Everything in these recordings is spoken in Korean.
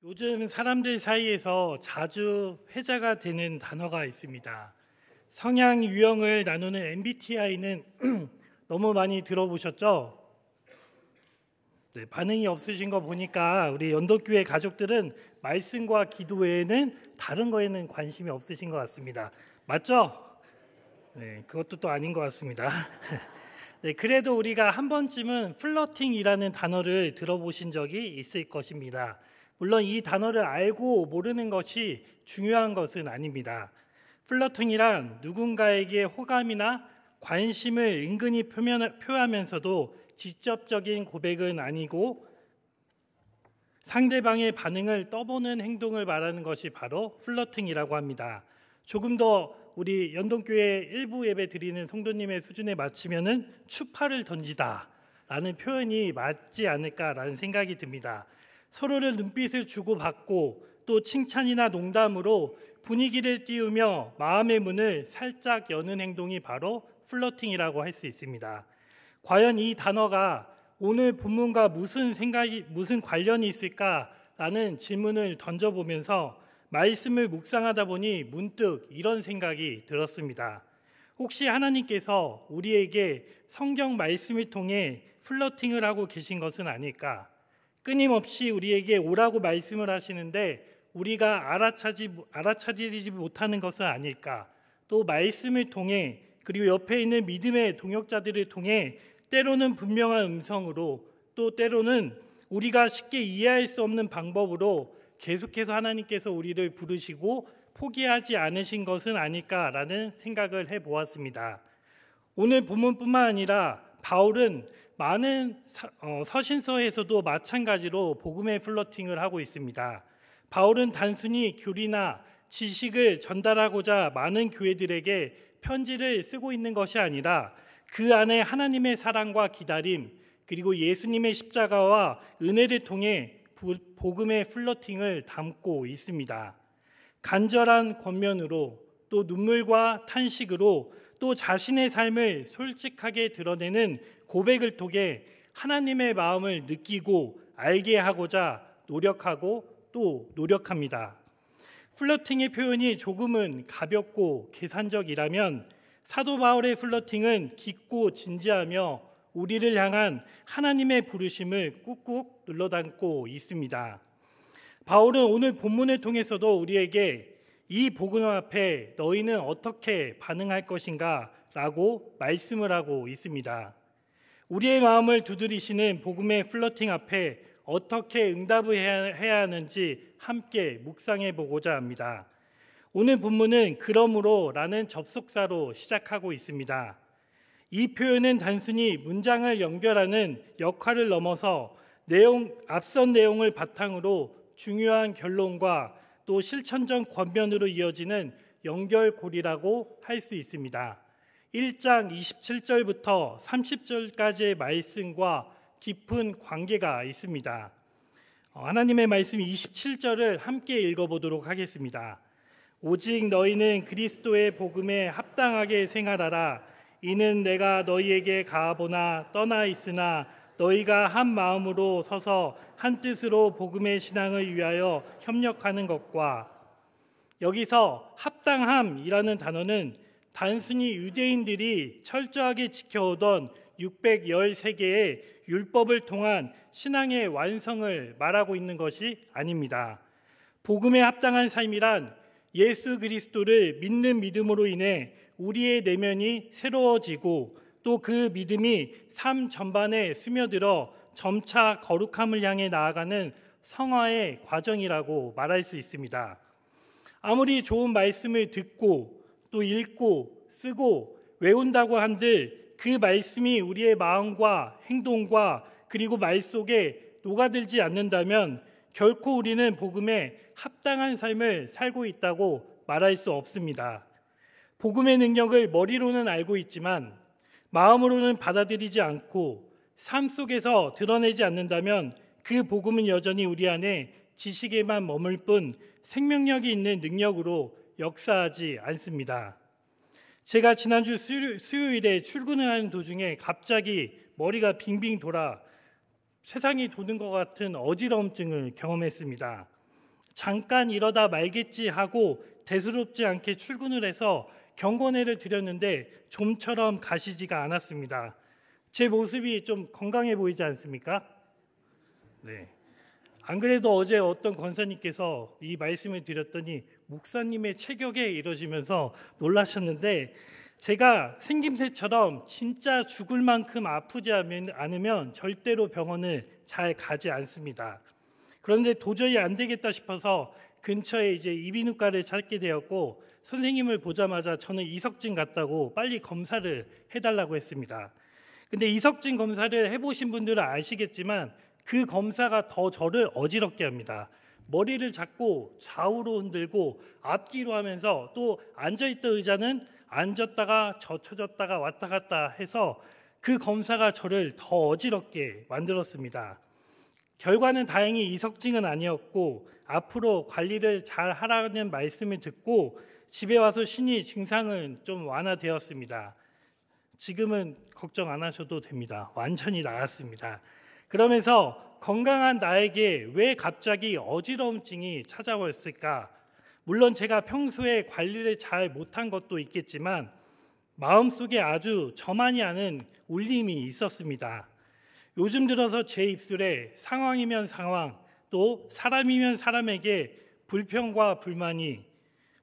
요즘 사람들 사이에서 자주 회자가 되는 단어가 있습니다. 성향 유형을 나누는 MBTI는 너무 많이 들어보셨죠? 네, 반응이 없으신 거 보니까 우리 연덕교회 가족들은 말씀과 기도 외에는 다른 거에는 관심이 없으신 것 같습니다. 맞죠? 네, 그것도 또 아닌 것 같습니다. 네, 그래도 우리가 한 번쯤은 플러팅이라는 단어를 들어보신 적이 있을 것입니다. 물론 이 단어를 알고 모르는 것이 중요한 것은 아닙니다. 플러팅이란 누군가에게 호감이나 관심을 은근히 표하면서도 직접적인 고백은 아니고 상대방의 반응을 떠보는 행동을 말하는 것이 바로 플러팅이라고 합니다. 조금 더 우리 연동교회 일부 예배 드리는 성도님의 수준에 맞추면은 추파를 던지다 라는 표현이 맞지 않을까라는 생각이 듭니다. 서로를 눈빛을 주고받고 또 칭찬이나 농담으로 분위기를 띄우며 마음의 문을 살짝 여는 행동이 바로 플러팅이라고 할 수 있습니다. 과연 이 단어가 오늘 본문과 무슨 관련이 있을까라는 질문을 던져보면서 말씀을 묵상하다 보니 문득 이런 생각이 들었습니다. 혹시 하나님께서 우리에게 성경 말씀을 통해 플러팅을 하고 계신 것은 아닐까? 끊임없이 우리에게 오라고 말씀을 하시는데 우리가 알아차리지 못하는 것은 아닐까? 또 말씀을 통해 그리고 옆에 있는 믿음의 동역자들을 통해 때로는 분명한 음성으로 또 때로는 우리가 쉽게 이해할 수 없는 방법으로 계속해서 하나님께서 우리를 부르시고 포기하지 않으신 것은 아닐까라는 생각을 해보았습니다. 오늘 본문뿐만 아니라 바울은 많은 서신서에서도 마찬가지로 복음의 플러팅을 하고 있습니다. 바울은 단순히 교리나 지식을 전달하고자 많은 교회들에게 편지를 쓰고 있는 것이 아니라 그 안에 하나님의 사랑과 기다림 그리고 예수님의 십자가와 은혜를 통해 복음의 플러팅을 담고 있습니다. 간절한 권면으로 또 눈물과 탄식으로 또 자신의 삶을 솔직하게 드러내는 고백을 통해 하나님의 마음을 느끼고 알게 하고자 노력하고 또 노력합니다. 플러팅의 표현이 조금은 가볍고 계산적이라면 사도 바울의 플러팅은 깊고 진지하며 우리를 향한 하나님의 부르심을 꾹꾹 눌러담고 있습니다. 바울은 오늘 본문을 통해서도 우리에게 이 복음 앞에 너희는 어떻게 반응할 것인가 라고 말씀을 하고 있습니다. 우리의 마음을 두드리시는 복음의 플러팅 앞에 어떻게 응답을 해야 하는지 함께 묵상해 보고자 합니다. 오늘 본문은 그러므로 라는 접속사로 시작하고 있습니다. 이 표현은 단순히 문장을 연결하는 역할을 넘어서 앞선 내용을 바탕으로 중요한 결론과 또 실천적 권면으로 이어지는 연결고리라고 할 수 있습니다. 1장 27절부터 30절까지의 말씀과 깊은 관계가 있습니다. 하나님의 말씀 27절을 함께 읽어보도록 하겠습니다. 오직 너희는 그리스도의 복음에 합당하게 생활하라. 이는 내가 너희에게 가보나 떠나 있으나 너희가 한 마음으로 서서 한 뜻으로 복음의 신앙을 위하여 협력하는 것과 여기서 합당함이라는 단어는 단순히 유대인들이 철저하게 지켜오던 613개의 율법을 통한 신앙의 완성을 말하고 있는 것이 아닙니다. 복음에 합당한 삶이란 예수 그리스도를 믿는 믿음으로 인해 우리의 내면이 새로워지고 또 그 믿음이 삶 전반에 스며들어 점차 거룩함을 향해 나아가는 성화의 과정이라고 말할 수 있습니다. 아무리 좋은 말씀을 듣고 또 읽고 쓰고 외운다고 한들 그 말씀이 우리의 마음과 행동과 그리고 말 속에 녹아들지 않는다면 결코 우리는 복음에 합당한 삶을 살고 있다고 말할 수 없습니다. 복음의 능력을 머리로는 알고 있지만 마음으로는 받아들이지 않고 삶 속에서 드러내지 않는다면 그 복음은 여전히 우리 안에 지식에만 머물 뿐 생명력이 있는 능력으로 역사하지 않습니다. 제가 지난주 수요일에 출근을 하는 도중에 갑자기 머리가 빙빙 돌아 세상이 도는 것 같은 어지러움증을 경험했습니다. 잠깐 이러다 말겠지 하고 대수롭지 않게 출근을 해서 경건회를 드렸는데 좀처럼 가시지가 않았습니다. 제 모습이 좀 건강해 보이지 않습니까? 네. 안 그래도 어제 어떤 권사님께서 이 말씀을 드렸더니 목사님의 체격에 이러시면서 놀라셨는데, 제가 생김새처럼 진짜 죽을 만큼 아프지 않으면 절대로 병원을 잘 가지 않습니다. 그런데 도저히 안 되겠다 싶어서 근처에 이제 이비인후과를 찾게 되었고, 선생님을 보자마자 저는 이석진 같다고 빨리 검사를 해달라고 했습니다. 근데 이석진 검사를 해보신 분들은 아시겠지만 그 검사가 더 저를 어지럽게 합니다. 머리를 잡고 좌우로 흔들고 앞뒤로 하면서 또 앉아있던 의자는 앉았다가 젖혀졌다가 왔다 갔다 해서 그 검사가 저를 더 어지럽게 만들었습니다. 결과는 다행히 이석증은 아니었고 앞으로 관리를 잘 하라는 말씀을 듣고 집에 와서 신이 증상은 좀 완화되었습니다. 지금은 걱정 안 하셔도 됩니다. 완전히 나았습니다. 그러면서 건강한 나에게 왜 갑자기 어지러움증이 찾아왔을까? 물론 제가 평소에 관리를 잘 못한 것도 있겠지만 마음속에 아주 저만이 아는 울림이 있었습니다. 요즘 들어서 제 입술에 상황이면 상황, 또 사람이면 사람에게 불평과 불만이,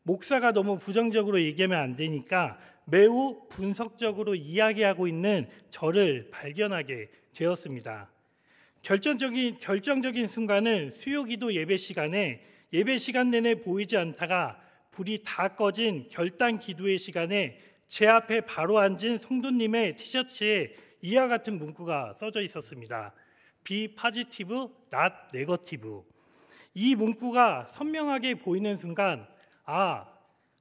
목사가 너무 부정적으로 얘기하면 안 되니까 매우 분석적으로 이야기하고 있는 저를 발견하게 되었습니다. 결정적인 순간은 수요기도 예배 시간에 예배 시간 내내 보이지 않다가 불이 다 꺼진 결단 기도의 시간에 제 앞에 바로 앉은 성도님의 티셔츠에 이와 같은 문구가 써져 있었습니다. Be positive, not negative. 이 문구가 선명하게 보이는 순간,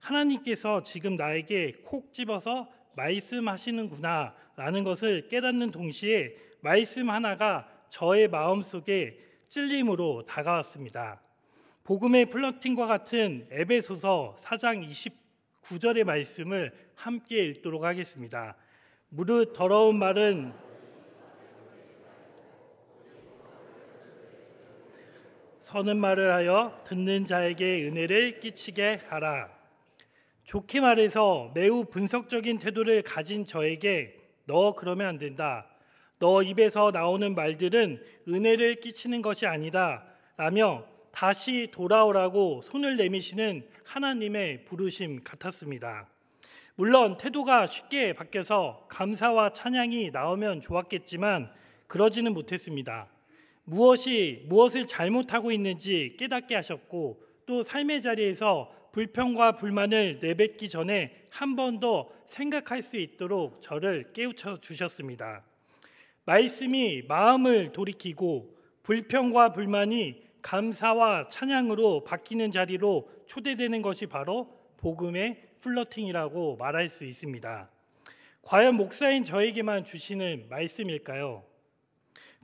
하나님께서 지금 나에게 콕 집어서 말씀하시는구나 라는 것을 깨닫는 동시에 말씀 하나가 저의 마음속에 찔림으로 다가왔습니다. 복음의 플러팅과 같은 에베소서 4장 29절의 말씀을 함께 읽도록 하겠습니다. 무릇 더러운 말은 선한 말을 하여 듣는 자에게 은혜를 끼치게 하라. 좋게 말해서 매우 분석적인 태도를 가진 저에게 너 그러면 안 된다. 너 입에서 나오는 말들은 은혜를 끼치는 것이 아니다 라며 다시 돌아오라고 손을 내미시는 하나님의 부르심 같았습니다. 물론 태도가 쉽게 바뀌어서 감사와 찬양이 나오면 좋았겠지만 그러지는 못했습니다. 무엇을 잘못하고 있는지 깨닫게 하셨고 또 삶의 자리에서 불평과 불만을 내뱉기 전에 한 번 더 생각할 수 있도록 저를 깨우쳐 주셨습니다. 말씀이 마음을 돌이키고 불평과 불만이 감사와 찬양으로 바뀌는 자리로 초대되는 것이 바로 복음의 플러팅이라고 말할 수 있습니다. 과연 목사인 저에게만 주시는 말씀일까요?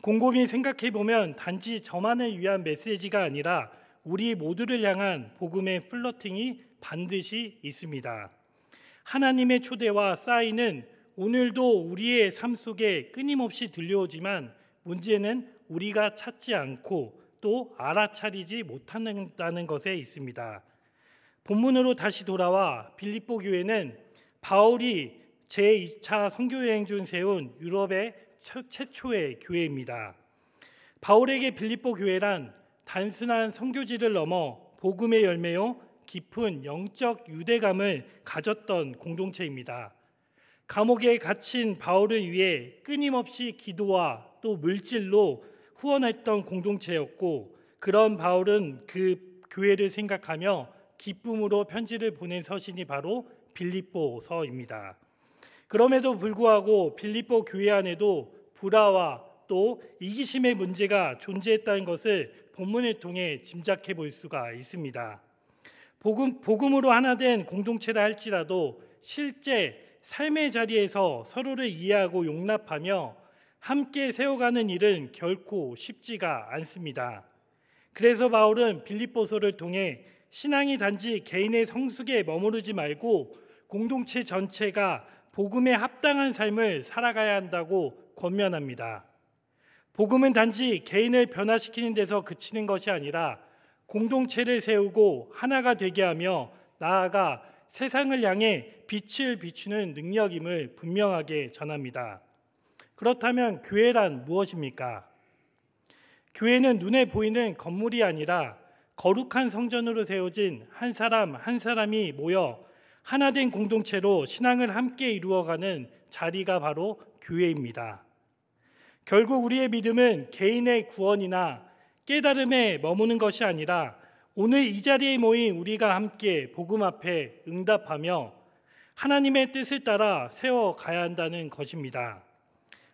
곰곰이 생각해보면 단지 저만을 위한 메시지가 아니라 우리 모두를 향한 복음의 플러팅이 반드시 있습니다. 하나님의 초대와 사인은 오늘도 우리의 삶 속에 끊임없이 들려오지만 문제는 우리가 찾지 않고 또 알아차리지 못한다는 것에 있습니다. 본문으로 다시 돌아와 빌립보 교회는 바울이 제2차 선교여행 중 세운 유럽의 최초의 교회입니다. 바울에게 빌립보 교회란 단순한 선교지를 넘어 복음의 열매요 깊은 영적 유대감을 가졌던 공동체입니다. 감옥에 갇힌 바울을 위해 끊임없이 기도와 또 물질로 후원했던 공동체였고, 그런 바울은 그 교회를 생각하며 기쁨으로 편지를 보낸 서신이 바로 빌립보서입니다. 그럼에도 불구하고 빌립보 교회 안에도 불화와 또 이기심의 문제가 존재했다는 것을 본문을 통해 짐작해 볼 수가 있습니다. 복음으로 하나 된 공동체라 할지라도 실제 삶의 자리에서 서로를 이해하고 용납하며 함께 세워가는 일은 결코 쉽지가 않습니다. 그래서 바울은 빌립보서를 통해 신앙이 단지 개인의 성숙에 머무르지 말고 공동체 전체가 복음에 합당한 삶을 살아가야 한다고 권면합니다. 복음은 단지 개인을 변화시키는 데서 그치는 것이 아니라 공동체를 세우고 하나가 되게 하며 나아가 세상을 향해 빛을 비추는 능력임을 분명하게 전합니다. 그렇다면 교회란 무엇입니까? 교회는 눈에 보이는 건물이 아니라 거룩한 성전으로 세워진 한 사람 한 사람이 모여 하나된 공동체로 신앙을 함께 이루어가는 자리가 바로 교회입니다. 결국 우리의 믿음은 개인의 구원이나 깨달음에 머무는 것이 아니라 오늘 이 자리에 모인 우리가 함께 복음 앞에 응답하며 하나님의 뜻을 따라 세워가야 한다는 것입니다.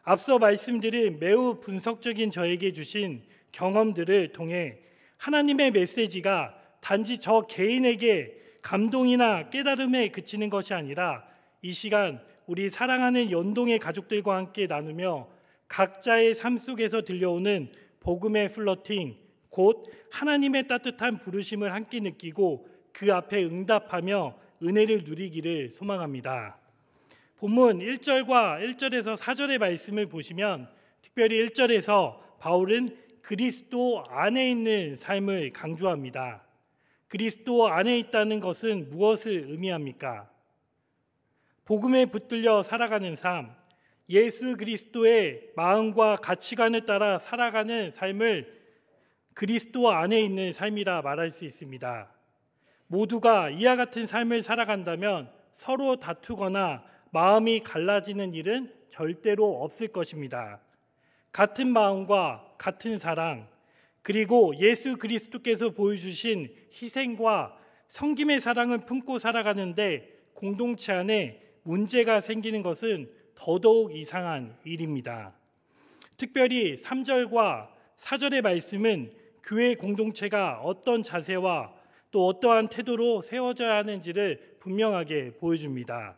앞서 말씀드린 매우 분석적인 저에게 주신 경험들을 통해 하나님의 메시지가 단지 저 개인에게 감동이나 깨달음에 그치는 것이 아니라 이 시간 우리 사랑하는 연동의 가족들과 함께 나누며 각자의 삶 속에서 들려오는 복음의 플러팅, 곧 하나님의 따뜻한 부르심을 함께 느끼고 그 앞에 응답하며 은혜를 누리기를 소망합니다. 본문 1절과 1절에서 4절의 말씀을 보시면 특별히 1절에서 바울은 그리스도 안에 있는 삶을 강조합니다. 그리스도 안에 있다는 것은 무엇을 의미합니까? 복음에 붙들려 살아가는 삶, 예수 그리스도의 마음과 가치관을 따라 살아가는 삶을 그리스도 안에 있는 삶이라 말할 수 있습니다. 모두가 이와 같은 삶을 살아간다면 서로 다투거나 마음이 갈라지는 일은 절대로 없을 것입니다. 같은 마음과 같은 사랑, 그리고 예수 그리스도께서 보여주신 희생과 섬김의 사랑을 품고 살아가는데 공동체 안에 문제가 생기는 것은 더더욱 이상한 일입니다. 특별히 3절과 4절의 말씀은 교회 공동체가 어떤 자세와 또 어떠한 태도로 세워져야 하는지를 분명하게 보여줍니다.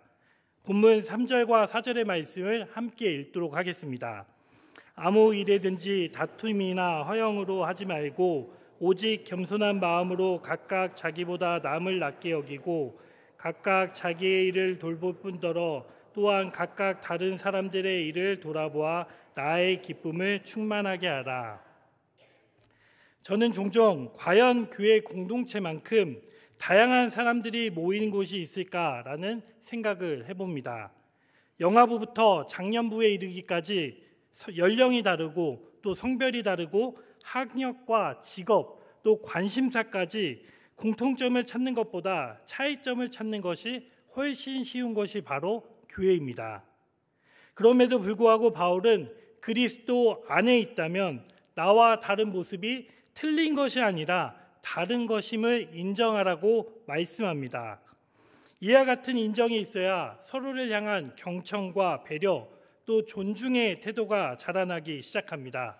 본문 3절과 4절의 말씀을 함께 읽도록 하겠습니다. 아무 일에든지 다툼이나 허영으로 하지 말고 오직 겸손한 마음으로 각각 자기보다 남을 낮게 여기고 각각 자기의 일을 돌볼 뿐더러 또한 각각 다른 사람들의 일을 돌아보아 나의 기쁨을 충만하게 하라. 저는 종종 과연 교회 공동체만큼 다양한 사람들이 모이는 곳이 있을까라는 생각을 해봅니다. 영아부부터 장년부에 이르기까지 연령이 다르고 또 성별이 다르고 학력과 직업 또 관심사까지 공통점을 찾는 것보다 차이점을 찾는 것이 훨씬 쉬운 것이 바로 교회입니다. 그럼에도 불구하고 바울은 그리스도 안에 있다면 나와 다른 모습이 틀린 것이 아니라 다른 것임을 인정하라고 말씀합니다. 이와 같은 인정이 있어야 서로를 향한 경청과 배려 또 존중의 태도가 자라나기 시작합니다.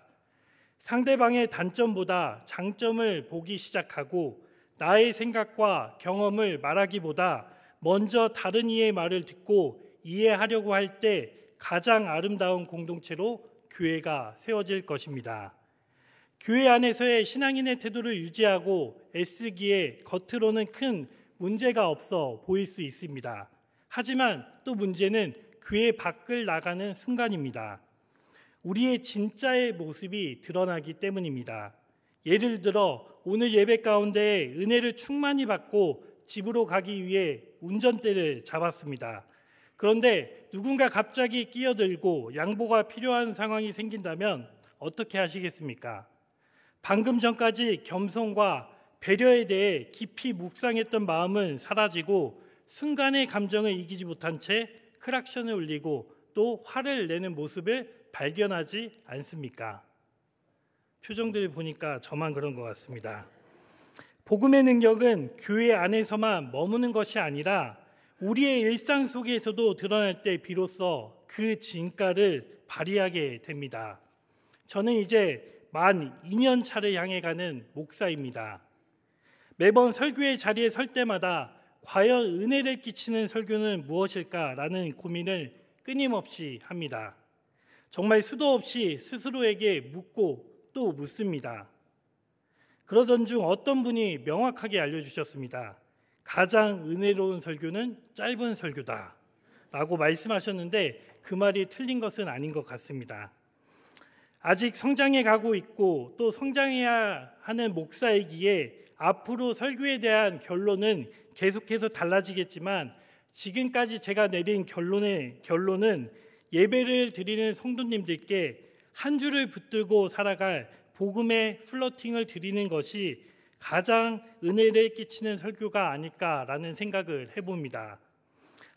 상대방의 단점보다 장점을 보기 시작하고 나의 생각과 경험을 말하기보다 먼저 다른 이의 말을 듣고 이해하려고 할 때 가장 아름다운 공동체로 교회가 세워질 것입니다. 교회 안에서의 신앙인의 태도를 유지하고 애쓰기에 겉으로는 큰 문제가 없어 보일 수 있습니다. 하지만 또 문제는 교회 밖을 나가는 순간입니다. 우리의 진짜의 모습이 드러나기 때문입니다. 예를 들어 오늘 예배 가운데 은혜를 충만히 받고 집으로 가기 위해 운전대를 잡았습니다. 그런데 누군가 갑자기 끼어들고 양보가 필요한 상황이 생긴다면 어떻게 하시겠습니까? 방금 전까지 겸손과 배려에 대해 깊이 묵상했던 마음은 사라지고 순간의 감정을 이기지 못한 채 크락션을 울리고 또 화를 내는 모습을 발견하지 않습니까? 표정들을 보니까 저만 그런 것 같습니다. 복음의 능력은 교회 안에서만 머무는 것이 아니라 우리의 일상 속에서도 드러날 때 비로소 그 진가를 발휘하게 됩니다. 저는 이제 만 2년 차를 향해 가는 목사입니다. 매번 설교의 자리에 설 때마다 과연 은혜를 끼치는 설교는 무엇일까라는 고민을 끊임없이 합니다. 정말 수도 없이 스스로에게 묻고 또 묻습니다. 그러던 중 어떤 분이 명확하게 알려주셨습니다. 가장 은혜로운 설교는 짧은 설교다 라고 말씀하셨는데 그 말이 틀린 것은 아닌 것 같습니다. 아직 성장해 가고 있고 또 성장해야 하는 목사이기에 앞으로 설교에 대한 결론은 계속해서 달라지겠지만 지금까지 제가 내린 결론은 예배를 드리는 성도님들께 한 줄을 붙들고 살아갈 복음의 플러팅을 드리는 것이 가장 은혜를 끼치는 설교가 아닐까라는 생각을 해봅니다.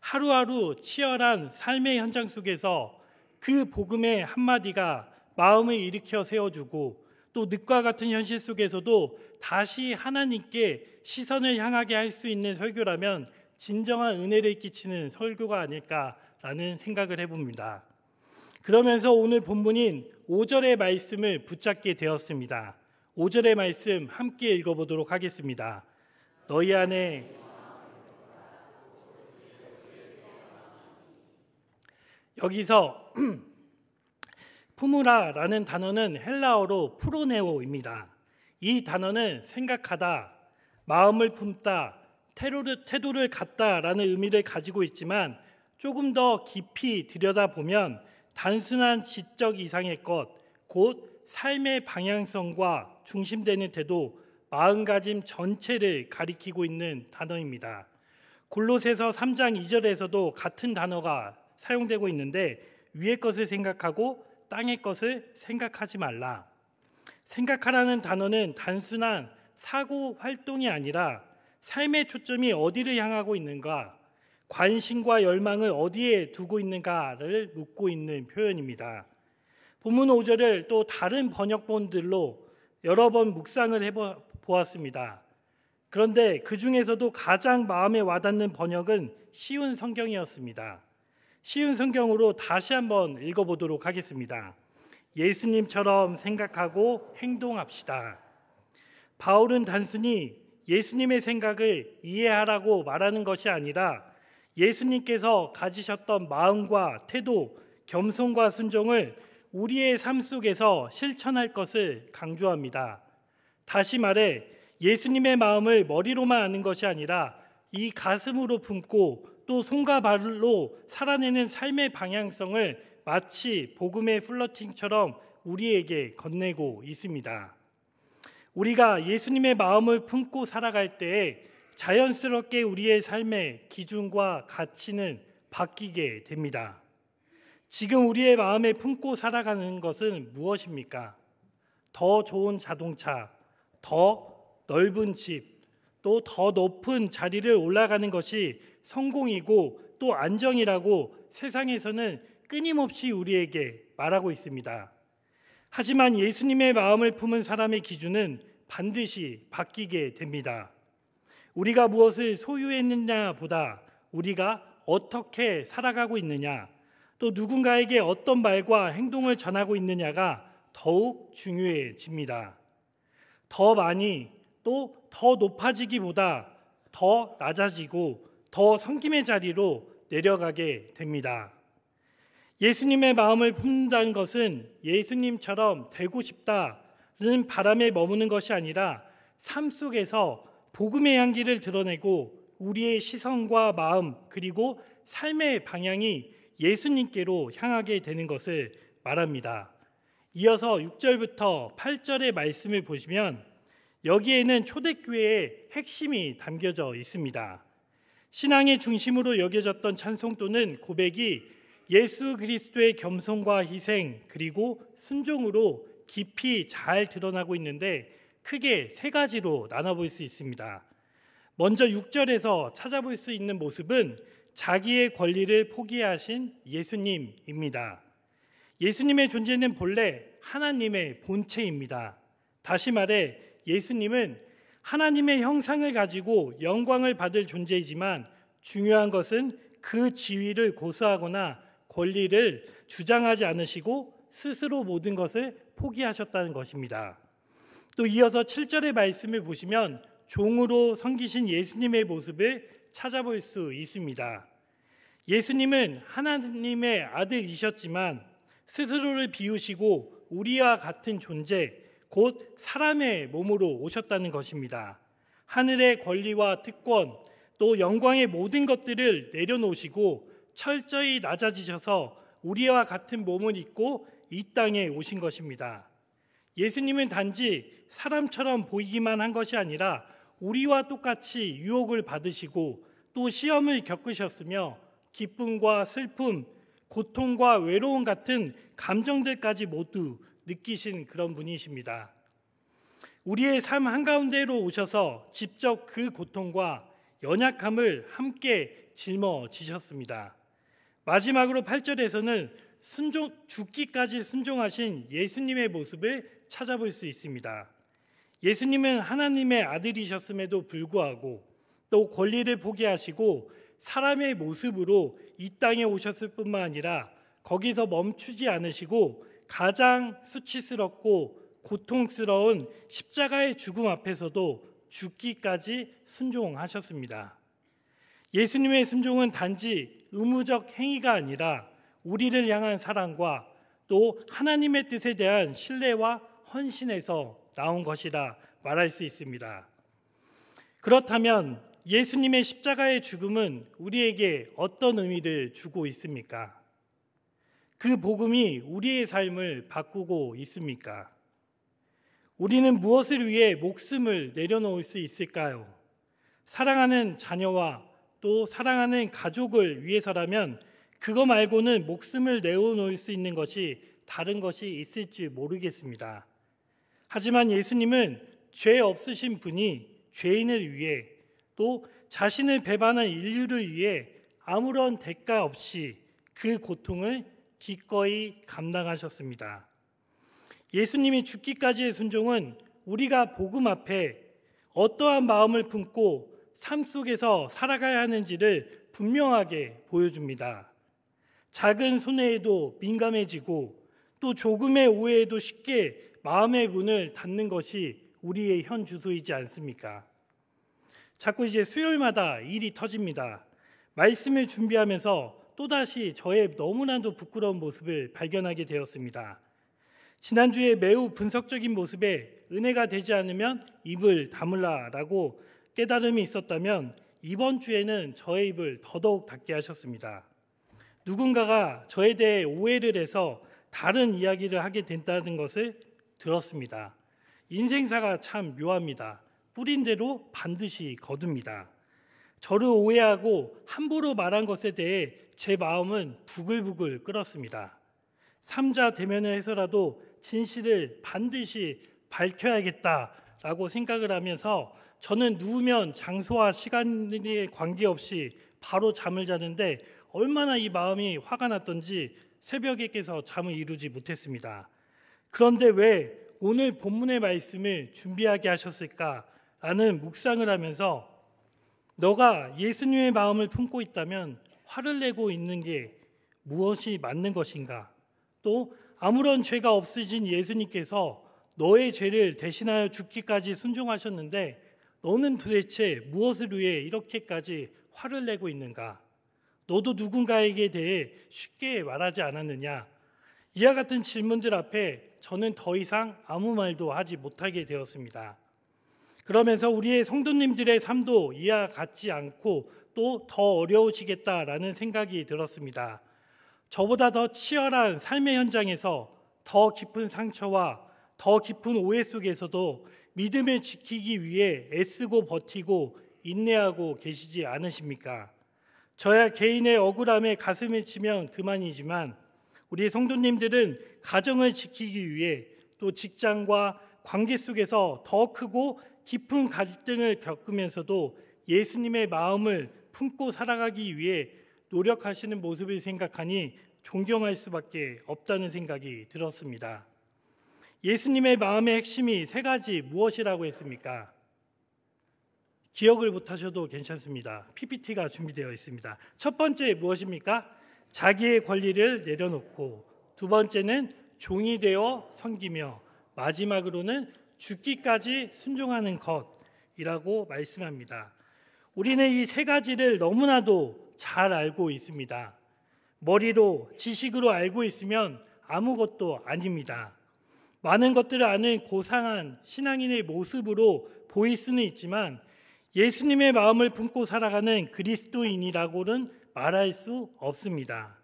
하루하루 치열한 삶의 현장 속에서 그 복음의 한마디가 마음을 일으켜 세워주고 또 늪과 같은 현실 속에서도 다시 하나님께 시선을 향하게 할 수 있는 설교라면 진정한 은혜를 끼치는 설교가 아닐까라는 생각을 해봅니다. 그러면서 오늘 본문인 5절의 말씀을 붙잡게 되었습니다. 5절의 말씀 함께 읽어보도록 하겠습니다. 너희 안에 여기서 푸무라라는 단어는 헬라어로 프로네오입니다. 이 단어는 생각하다, 마음을 품다, 태도를 갖다라는 의미를 가지고 있지만 조금 더 깊이 들여다보면 단순한 지적 이상의 것, 곧 삶의 방향성과 중심되는 태도, 마음가짐 전체를 가리키고 있는 단어입니다. 골로새서 3장 2절에서도 같은 단어가 사용되고 있는데 위의 것을 생각하고 땅의 것을 생각하지 말라. 생각하라는 단어는 단순한 사고 활동이 아니라 삶의 초점이 어디를 향하고 있는가, 관심과 열망을 어디에 두고 있는가를 묻고 있는 표현입니다. 본문 5절을 또 다른 번역본들로 여러 번 묵상을 해보았습니다. 그런데 그 중에서도 가장 마음에 와닿는 번역은 쉬운 성경이었습니다. 쉬운 성경으로 다시 한번 읽어보도록 하겠습니다. 예수님처럼 생각하고 행동합시다. 바울은 단순히 예수님의 생각을 이해하라고 말하는 것이 아니라 예수님께서 가지셨던 마음과 태도, 겸손과 순종을 우리의 삶 속에서 실천할 것을 강조합니다. 다시 말해 예수님의 마음을 머리로만 아는 것이 아니라 이 가슴으로 품고 또 손과 발로 살아내는 삶의 방향성을 마치 복음의 플러팅처럼 우리에게 건네고 있습니다. 우리가 예수님의 마음을 품고 살아갈 때에 자연스럽게 우리의 삶의 기준과 가치는 바뀌게 됩니다. 지금 우리의 마음에 품고 살아가는 것은 무엇입니까? 더 좋은 자동차, 더 넓은 집, 또 더 높은 자리를 올라가는 것이 성공이고 또 안정이라고 세상에서는 끊임없이 우리에게 말하고 있습니다. 하지만 예수님의 마음을 품은 사람의 기준은 반드시 바뀌게 됩니다. 우리가 무엇을 소유했느냐보다 우리가 어떻게 살아가고 있느냐, 또 누군가에게 어떤 말과 행동을 전하고 있느냐가 더욱 중요해집니다. 더 많이 또 더 높아지기보다 더 낮아지고 더 섬김의 자리로 내려가게 됩니다. 예수님의 마음을 품는다는 것은 예수님처럼 되고 싶다는 바람에 머무는 것이 아니라 삶 속에서 복음의 향기를 드러내고 우리의 시선과 마음 그리고 삶의 방향이 예수님께로 향하게 되는 것을 말합니다. 이어서 6절부터 8절의 말씀을 보시면 여기에는 초대교회의 핵심이 담겨져 있습니다. 신앙의 중심으로 여겨졌던 찬송도는 고백이 예수 그리스도의 겸손과 희생 그리고 순종으로 깊이 잘 드러나고 있는데 크게 세 가지로 나눠볼 수 있습니다. 먼저 6절에서 찾아볼 수 있는 모습은 자기의 권리를 포기하신 예수님입니다. 예수님의 존재는 본래 하나님의 본체입니다. 다시 말해 예수님은 하나님의 형상을 가지고 영광을 받을 존재이지만 중요한 것은 그 지위를 고수하거나 권리를 주장하지 않으시고 스스로 모든 것을 포기하셨다는 것입니다. 또 이어서 7절의 말씀을 보시면 종으로 섬기신 예수님의 모습을 찾아볼 수 있습니다. 예수님은 하나님의 아들이셨지만 스스로를 비우시고 우리와 같은 존재, 곧 사람의 몸으로 오셨다는 것입니다. 하늘의 권리와 특권, 또 영광의 모든 것들을 내려놓으시고 철저히 낮아지셔서 우리와 같은 몸을 입고 이 땅에 오신 것입니다. 예수님은 단지 사람처럼 보이기만 한 것이 아니라 우리와 똑같이 유혹을 받으시고 또 시험을 겪으셨으며 기쁨과 슬픔, 고통과 외로움 같은 감정들까지 모두 느끼신 그런 분이십니다. 우리의 삶 한가운데로 오셔서 직접 그 고통과 연약함을 함께 짊어지셨습니다. 마지막으로 8절에서는 죽기까지 순종하신 예수님의 모습을 찾아볼 수 있습니다. 예수님은 하나님의 아들이셨음에도 불구하고 또 권리를 포기하시고 사람의 모습으로 이 땅에 오셨을 뿐만 아니라 거기서 멈추지 않으시고 가장 수치스럽고 고통스러운 십자가의 죽음 앞에서도 죽기까지 순종하셨습니다. 예수님의 순종은 단지 의무적 행위가 아니라 우리를 향한 사랑과 또 하나님의 뜻에 대한 신뢰와 헌신에서 나온 것이라 말할 수 있습니다. 그렇다면 예수님의 십자가의 죽음은 우리에게 어떤 의미를 주고 있습니까? 그 복음이 우리의 삶을 바꾸고 있습니까? 우리는 무엇을 위해 목숨을 내려놓을 수 있을까요? 사랑하는 자녀와 또 사랑하는 가족을 위해서라면 그거 말고는 목숨을 내어놓을 수 있는 것이 다른 것이 있을지 모르겠습니다. 하지만 예수님은 죄 없으신 분이 죄인을 위해 또 자신을 배반한 인류를 위해 아무런 대가 없이 그 고통을 기꺼이 감당하셨습니다. 예수님이 죽기까지의 순종은 우리가 복음 앞에 어떠한 마음을 품고 삶 속에서 살아가야 하는지를 분명하게 보여줍니다. 작은 손해에도 민감해지고 또 조금의 오해에도 쉽게 마음의 문을 닫는 것이 우리의 현 주소이지 않습니까? 자꾸 이제 수요일마다 일이 터집니다. 말씀을 준비하면서 또다시 저의 너무나도 부끄러운 모습을 발견하게 되었습니다. 지난주에 매우 분석적인 모습에 은혜가 되지 않으면 입을 다물라라고 깨달음이 있었다면 이번 주에는 저의 입을 더더욱 닫게 하셨습니다. 누군가가 저에 대해 오해를 해서 다른 이야기를 하게 된다는 것을 들었습니다. 인생사가 참 묘합니다. 뿌린 대로 반드시 거둡니다. 저를 오해하고 함부로 말한 것에 대해 제 마음은 부글부글 끓었습니다. 삼자 대면을 해서라도 진실을 반드시 밝혀야겠다라고 생각을 하면서 저는 누우면 장소와 시간에 관계없이 바로 잠을 자는데 얼마나 이 마음이 화가 났던지 새벽에 깨서 잠을 이루지 못했습니다. 그런데 왜 오늘 본문의 말씀을 준비하게 하셨을까라는 묵상을 하면서 너가 예수님의 마음을 품고 있다면 화를 내고 있는 게 무엇이 맞는 것인가? 또 아무런 죄가 없으신 예수님께서 너의 죄를 대신하여 죽기까지 순종하셨는데 너는 도대체 무엇을 위해 이렇게까지 화를 내고 있는가? 너도 누군가에게 대해 쉽게 말하지 않았느냐? 이와 같은 질문들 앞에 저는 더 이상 아무 말도 하지 못하게 되었습니다. 그러면서 우리의 성도님들의 삶도 이와 같지 않고 또 더 어려우시겠다라는 생각이 들었습니다. 저보다 더 치열한 삶의 현장에서 더 깊은 상처와 더 깊은 오해 속에서도 믿음을 지키기 위해 애쓰고 버티고 인내하고 계시지 않으십니까? 저야 개인의 억울함에 가슴을 치면 그만이지만 우리 성도님들은 가정을 지키기 위해 또 직장과 관계 속에서 더 크고 깊은 갈등을 겪으면서도 예수님의 마음을 품고 살아가기 위해 노력하시는 모습을 생각하니 존경할 수밖에 없다는 생각이 들었습니다. 예수님의 마음의 핵심이 세 가지 무엇이라고 했습니까? 기억을 못하셔도 괜찮습니다. PPT가 준비되어 있습니다. 첫 번째 무엇입니까? 자기의 권리를 내려놓고, 두 번째는 종이 되어 섬기며, 마지막으로는 죽기까지 순종하는 것이라고 말씀합니다. 우리는 이 세 가지를 너무나도 잘 알고 있습니다. 머리로 지식으로 알고 있으면 아무것도 아닙니다. 많은 것들을 아는 고상한 신앙인의 모습으로 보일 수는 있지만 예수님의 마음을 품고 살아가는 그리스도인이라고는 말할 수 없습니다.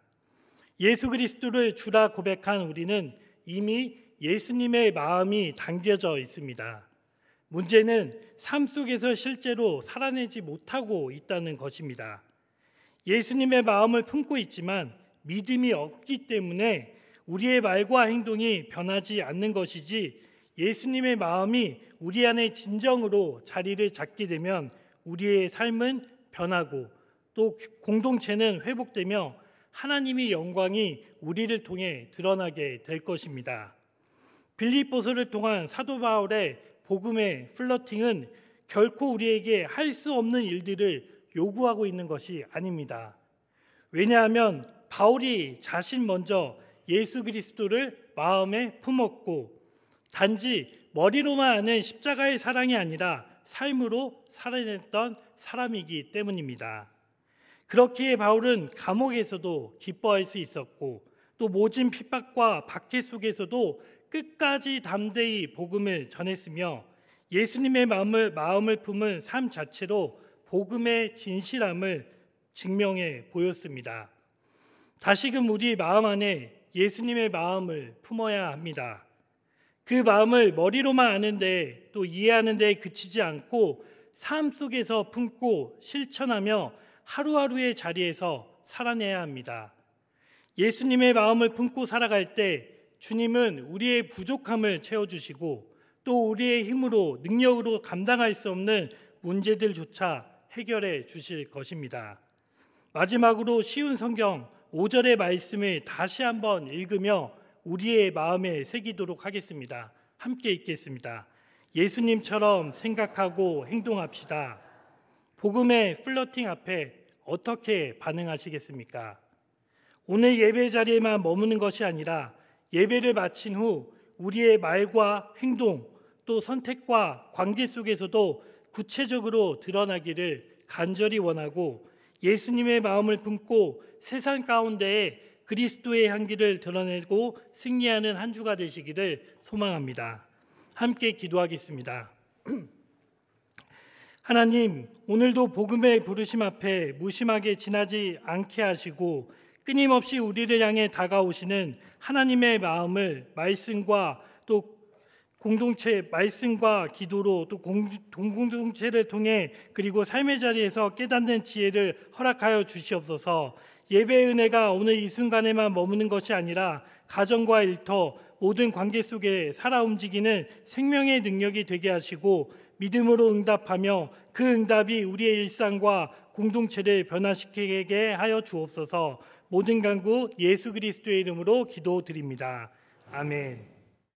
예수 그리스도를 주라 고백한 우리는 이미 예수님의 마음이 담겨져 있습니다. 문제는 삶 속에서 실제로 살아내지 못하고 있다는 것입니다. 예수님의 마음을 품고 있지만 믿음이 없기 때문에 우리의 말과 행동이 변하지 않는 것이지, 예수님의 마음이 우리 안에 진정으로 자리를 잡게 되면 우리의 삶은 변하고 또 공동체는 회복되며 하나님의 영광이 우리를 통해 드러나게 될 것입니다. 빌립보서를 통한 사도 바울의 복음의 플러팅은 결코 우리에게 할 수 없는 일들을 요구하고 있는 것이 아닙니다. 왜냐하면 바울이 자신 먼저 예수 그리스도를 마음에 품었고 단지 머리로만 아는 십자가의 사랑이 아니라 삶으로 살아냈던 사람이기 때문입니다. 그렇기에 바울은 감옥에서도 기뻐할 수 있었고 또 모진 핍박과 박해 속에서도 끝까지 담대히 복음을 전했으며 예수님의 마음을 품은 삶 자체로 복음의 진실함을 증명해 보였습니다. 다시금 우리 마음 안에 예수님의 마음을 품어야 합니다. 그 마음을 머리로만 아는데 또 이해하는 데 그치지 않고 삶 속에서 품고 실천하며 하루하루의 자리에서 살아내야 합니다. 예수님의 마음을 품고 살아갈 때 주님은 우리의 부족함을 채워주시고 또 우리의 힘으로 능력으로 감당할 수 없는 문제들조차 해결해 주실 것입니다. 마지막으로 쉬운 성경 5절의 말씀을 다시 한번 읽으며 우리의 마음에 새기도록 하겠습니다. 함께 읽겠습니다. 예수님처럼 생각하고 행동합시다. 복음의 플러팅 앞에 어떻게 반응하시겠습니까? 오늘 예배 자리에만 머무는 것이 아니라 예배를 마친 후 우리의 말과 행동 또 선택과 관계 속에서도 구체적으로 드러나기를 간절히 원하고 예수님의 마음을 품고 세상 가운데에 그리스도의 향기를 드러내고 승리하는 한 주가 되시기를 소망합니다. 함께 기도하겠습니다. 하나님, 오늘도 복음의 부르심 앞에 무심하게 지나지 않게 하시고 끊임없이 우리를 향해 다가오시는 하나님의 마음을 말씀과 또 공동체 말씀과 기도로 또 공동체를 통해 그리고 삶의 자리에서 깨닫는 지혜를 허락하여 주시옵소서. 예배의 은혜가 오늘 이 순간에만 머무는 것이 아니라 가정과 일터 모든 관계 속에 살아 움직이는 생명의 능력이 되게 하시고 믿음으로 응답하며 그 응답이 우리의 일상과 공동체를 변화시키게 하여 주옵소서. 모든 간구 예수 그리스도의 이름으로 기도드립니다. 아멘.